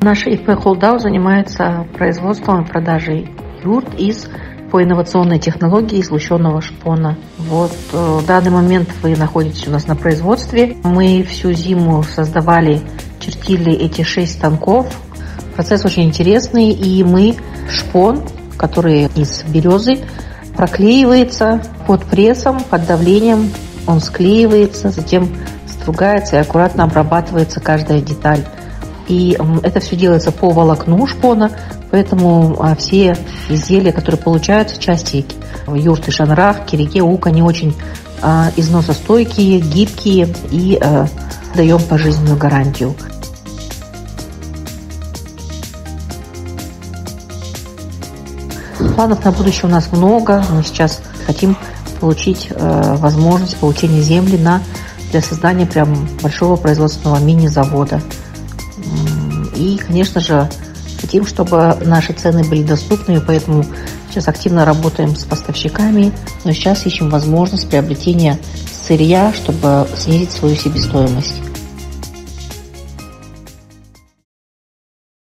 Наша ИП «Холдау» занимается производством и продажей юрт по инновационной технологии излученного шпона. В данный момент вы находитесь у нас на производстве. Мы всю зиму создавали, чертили эти 6 станков. Процесс очень интересный, и мы шпон, который из березы, проклеивается под прессом, под давлением. Он склеивается, затем стругается и аккуратно обрабатывается каждая деталь. И это все делается по волокну шпона, поэтому все изделия, которые получаются, части юрты, шанрах, кириге, ук, они очень износостойкие, гибкие и даем пожизненную гарантию. Планов на будущее у нас много. Мы сейчас хотим получить возможность получения земли для создания прям большого производственного мини-завода. И, конечно же, хотим, чтобы наши цены были доступными, поэтому сейчас активно работаем с поставщиками, но сейчас ищем возможность приобретения сырья, чтобы снизить свою себестоимость.